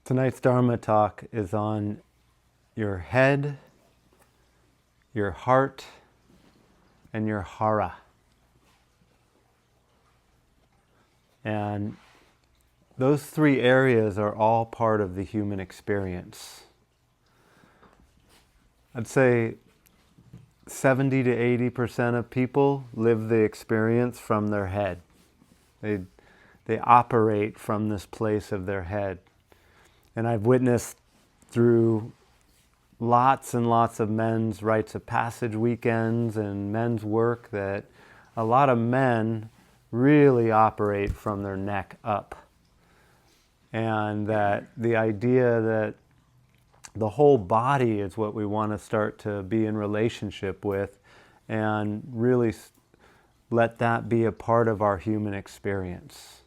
Tonight's Dharma talk is on your head, your heart, and your Hara. And those three areas are all part of the human experience. I'd say 70 to 80% of people live the experience from their head. They operate from this place of their head. And I've witnessed through lots and lots of men's rites of passage weekends and men's work that a lot of men really operate from their neck up. And that the idea that the whole body is what we want to start to be in relationship with and really let that be a part of our human experience.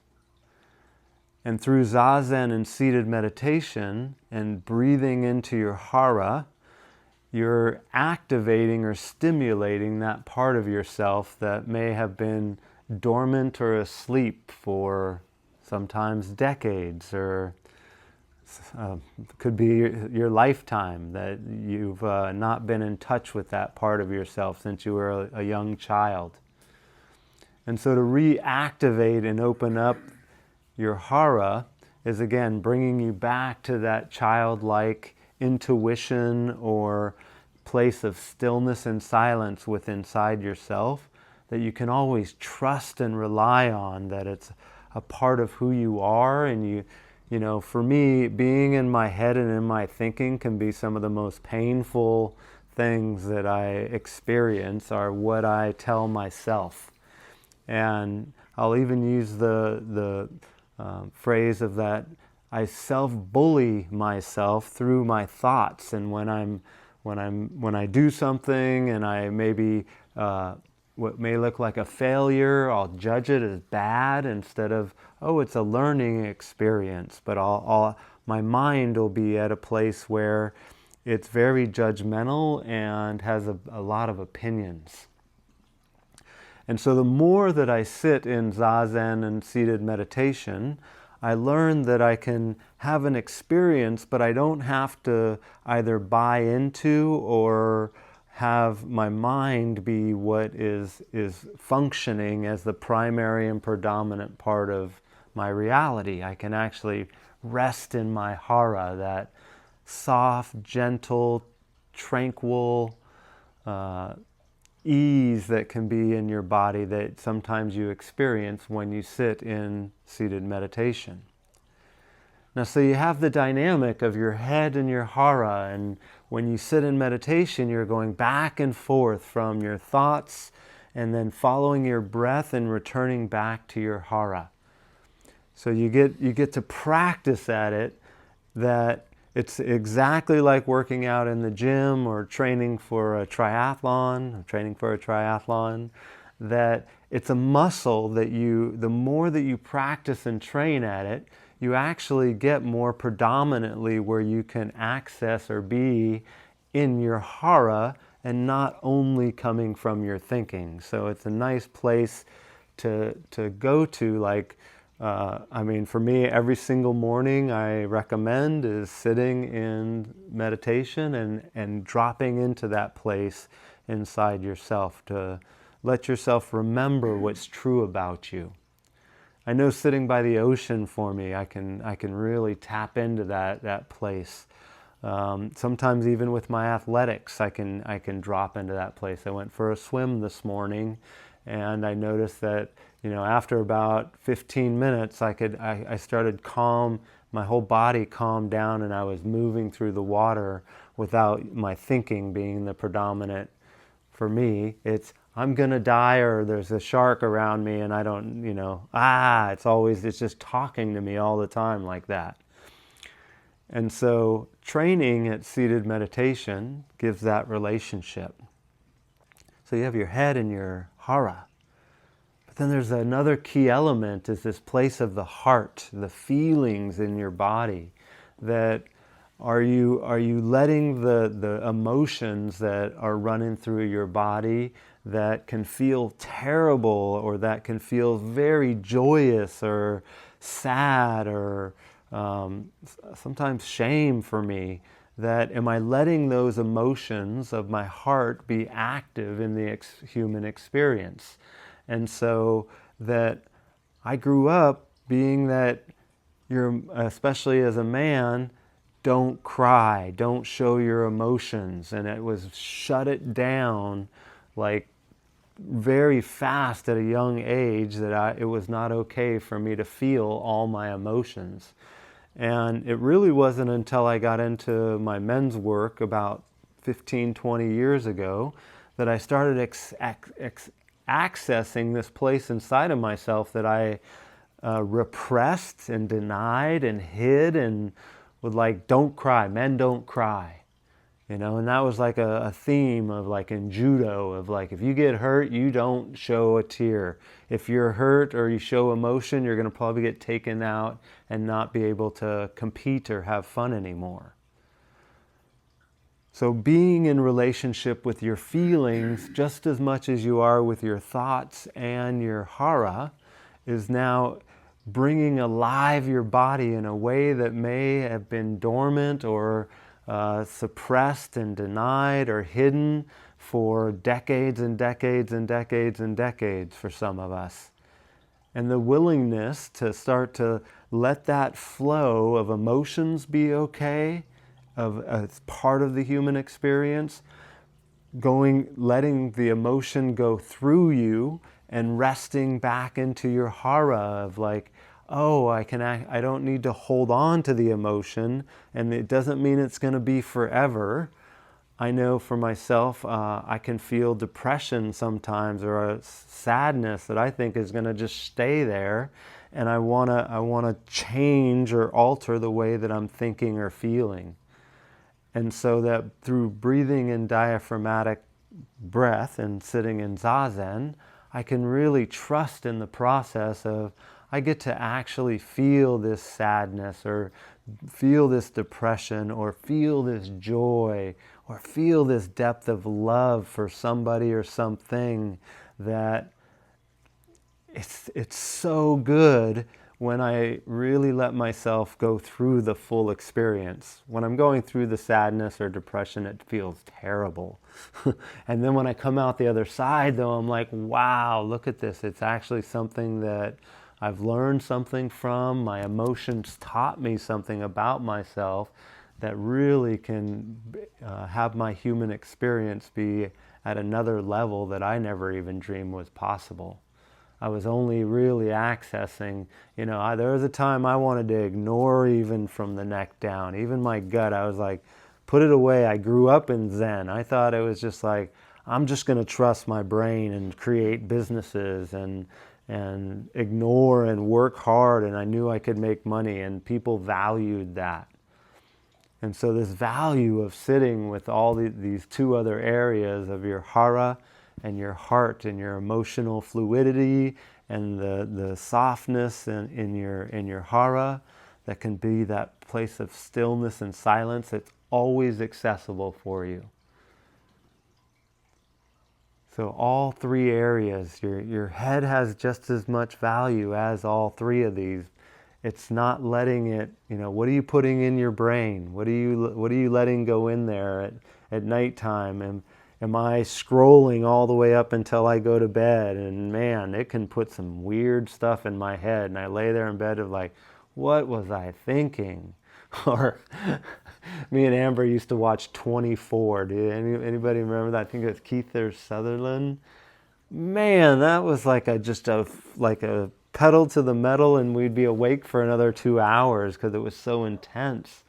And through zazen and seated meditation and breathing into your Hara, you're activating or stimulating that part of yourself that may have been dormant or asleep for sometimes decades, or could be your lifetime, that you've not been in touch with that part of yourself since you were a young child. And so to reactivate and open up your Hara is again bringing you back to that childlike intuition or place of stillness and silence within inside yourself that you can always trust and rely on, that it's a part of who you are. And you know, for me, being in my head and in my thinking can be some of the most painful things that I experience are what I tell myself. And I'll even use the phrase of that I self-bully myself through my thoughts. And when I do something and I maybe what may look like a failure, I'll judge it as bad instead of, oh, it's a learning experience. But my mind will be at a place where it's very judgmental and has a lot of opinions. And so the more that I sit in zazen and seated meditation, I learn that I can have an experience, but I don't have to either buy into or have my mind be what is functioning as the primary and predominant part of my reality. I can actually rest in my Hara, that soft, gentle, tranquil ease that can be in your body that sometimes you experience when you sit in seated meditation. Now, so you have the dynamic of your head and your Hara, and when you sit in meditation, you're going back and forth from your thoughts and then following your breath and returning back to your Hara. So you get to practice at it, that it's exactly like working out in the gym or training for a triathlon, that it's a muscle that the more that you practice and train at it, you actually get more predominantly where you can access or be in your Hara and not only coming from your thinking. So it's a nice place to go to, like, for me, every single morning I recommend is sitting in meditation and dropping into that place inside yourself to let yourself remember what's true about you. I know sitting by the ocean for me, I can really tap into that place. Sometimes even with my athletics, I can drop into that place. I went for a swim this morning, and I noticed that, after about 15 minutes, I started calm, my whole body calmed down, and I was moving through the water without my thinking being the predominant. For me, it's, I'm gonna die, or there's a shark around me and I don't, it's just talking to me all the time like that. And so training at seated meditation gives that relationship. So you have your head and your Hara. But then there's another key element, is this place of the heart, the feelings in your body. That are you letting the emotions that are running through your body that can feel terrible, or that can feel very joyous or sad or sometimes shame for me, that am I letting those emotions of my heart be active in the human experience? And so that I grew up being that you're, especially as a man, don't cry, don't show your emotions. And it was shut it down like very fast at a young age, that it was not okay for me to feel all my emotions. And it really wasn't until I got into my men's work about 15, 20 years ago that I started accessing this place inside of myself that I repressed and denied and hid, and would like, don't cry, men don't cry. And that was like a theme of like in judo of like, if you get hurt, you don't show a tear. If you're hurt or you show emotion, you're going to probably get taken out and not be able to compete or have fun anymore. So being in relationship with your feelings just as much as you are with your thoughts and your hara is now bringing alive your body in a way that may have been dormant or suppressed and denied or hidden for decades and decades and decades and decades for some of us. And the willingness to start to let that flow of emotions be okay, as part of the human experience, letting the emotion go through you and resting back into your hara of like, oh, I don't need to hold on to the emotion, and it doesn't mean it's going to be forever. I know for myself, I can feel depression sometimes, or a sadness that I think is going to just stay there, and I want to change or alter the way that I'm thinking or feeling. And so that through breathing in diaphragmatic breath and sitting in zazen, I can really trust in the process of, I get to actually feel this sadness, or feel this depression, or feel this joy, or feel this depth of love for somebody or something, that it's so good when I really let myself go through the full experience. When I'm going through the sadness or depression, it feels terrible. And then when I come out the other side, though, I'm like, wow, look at this. It's actually something that I've learned something from. My emotions taught me something about myself that really can have my human experience be at another level that I never even dreamed was possible. I was only really accessing, there was a time I wanted to ignore even from the neck down, even my gut. I was like, put it away. I grew up in Zen. I thought it was just like, I'm just going to trust my brain and create businesses and ignore and work hard, and I knew I could make money, and people valued that. And so this value of sitting with all these two other areas of your hara and your heart and your emotional fluidity and the softness in your hara, that can be that place of stillness and silence. It's always accessible for you. So all three areas, your head has just as much value as all three of these. It's not letting it, what are you putting in your brain? What are you letting go in there at nighttime? And am I scrolling all the way up until I go to bed? And man, it can put some weird stuff in my head. And I lay there in bed of like, what was I thinking? Or me and Amber used to watch 24. Did anybody remember that? I think it was Keith Sutherland. Man, that was like a pedal to the metal, and we'd be awake for another 2 hours because it was so intense.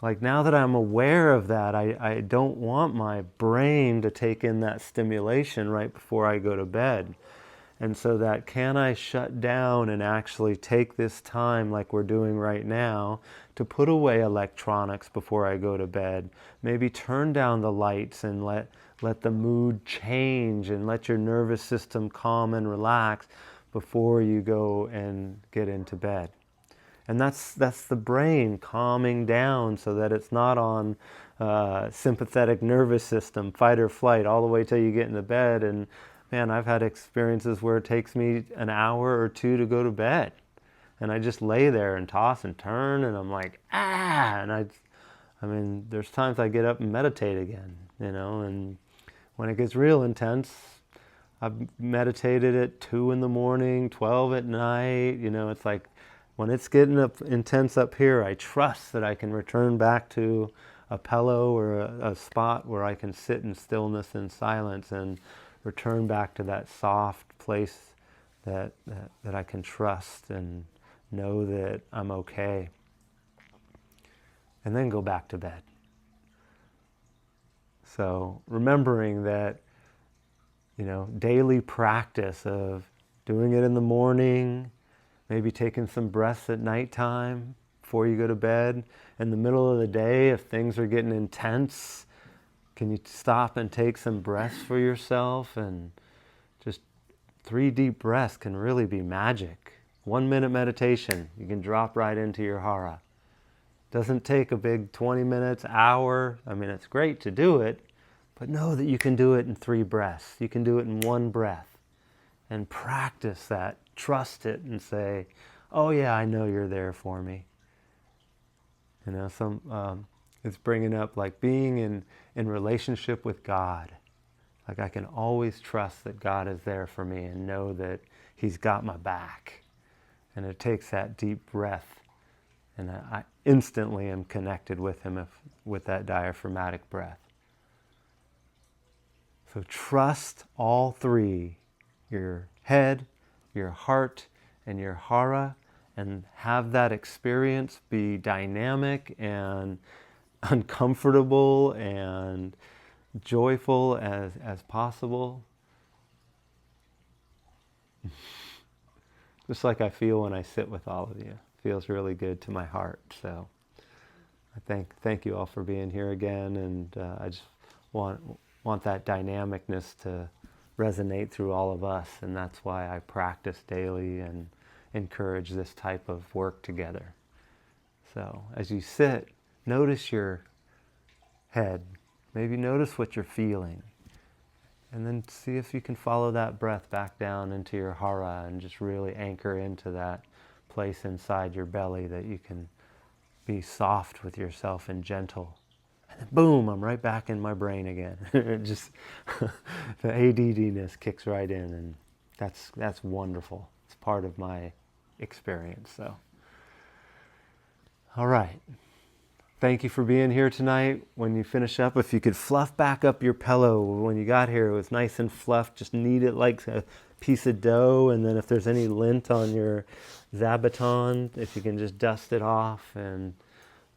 Like, now that I'm aware of that, I don't want my brain to take in that stimulation right before I go to bed. And so that, can I shut down and actually take this time like we're doing right now to put away electronics before I go to bed? Maybe turn down the lights and let the mood change, and let your nervous system calm and relax before you go and get into bed. And that's the brain calming down so that it's not on sympathetic nervous system, fight or flight, all the way till you get into bed. And man, I've had experiences where it takes me an hour or two to go to bed. And I just lay there and toss and turn, and I'm like, ah! And I mean, there's times I get up and meditate again, and when it gets real intense, I've meditated at 2 in the morning, 12 at night. It's like when it's getting up intense up here, I trust that I can return back to a pillow or a spot where I can sit in stillness and silence and return back to that soft place that I can trust and know that I'm okay. And then go back to bed. So remembering that, daily practice of doing it in the morning, maybe taking some breaths at nighttime before you go to bed. In the middle of the day, if things are getting intense, can you stop and take some breaths for yourself? And just 3 deep breaths can really be magic. 1 minute meditation, you can drop right into your Hara. Doesn't take a big 20 minutes, hour. I mean, it's great to do it, but know that you can do it in 3 breaths. You can do it in 1 breath. And practice that. Trust it and say, oh yeah, I know you're there for me. It's bringing up like being in relationship with God. Like I can always trust that God is there for me and know that He's got my back. And it takes that deep breath. And I instantly am connected with Him with that diaphragmatic breath. So trust all 3, your head, your heart, and your Hara, and have that experience be dynamic and uncomfortable and joyful as possible. Just like I feel when I sit with all of you. It feels really good to my heart. So I thank you all for being here again, and I just want that dynamicness to resonate through all of us, and that's why I practice daily and encourage this type of work together. So as you sit, notice your head. Maybe notice what you're feeling. And then see if you can follow that breath back down into your Hara and just really anchor into that place inside your belly that you can be soft with yourself and gentle. And then boom, I'm right back in my brain again. Just the ADDness kicks right in, and that's wonderful. It's part of my experience. So, all right. Thank you for being here tonight. When you finish up, if you could fluff back up your pillow. When you got here, it was nice and fluffed. Just knead it like a piece of dough, and then if there's any lint on your zazen, if you can just dust it off, and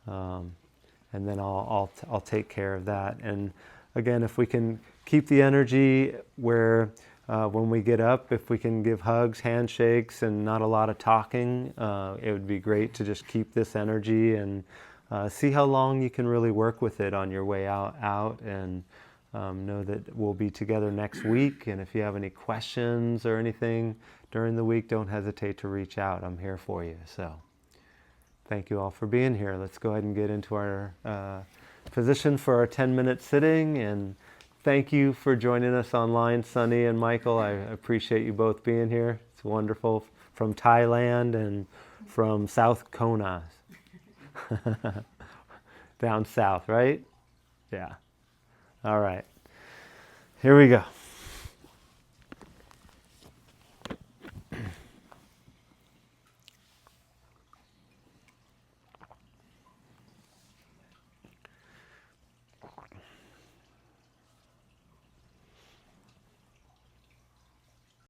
then I'll take care of that. And again, if we can keep the energy where when we get up, if we can give hugs, handshakes, and not a lot of talking, it would be great to just keep this energy and see how long you can really work with it on your way out, and know that we'll be together next week. And if you have any questions or anything during the week, don't hesitate to reach out. I'm here for you. So thank you all for being here. Let's go ahead and get into our position for our 10-minute sitting. And thank you for joining us online, Sunny and Michael. I appreciate you both being here. It's wonderful. From Thailand and from South Kona. Down south, right? Yeah. All right. Here we go.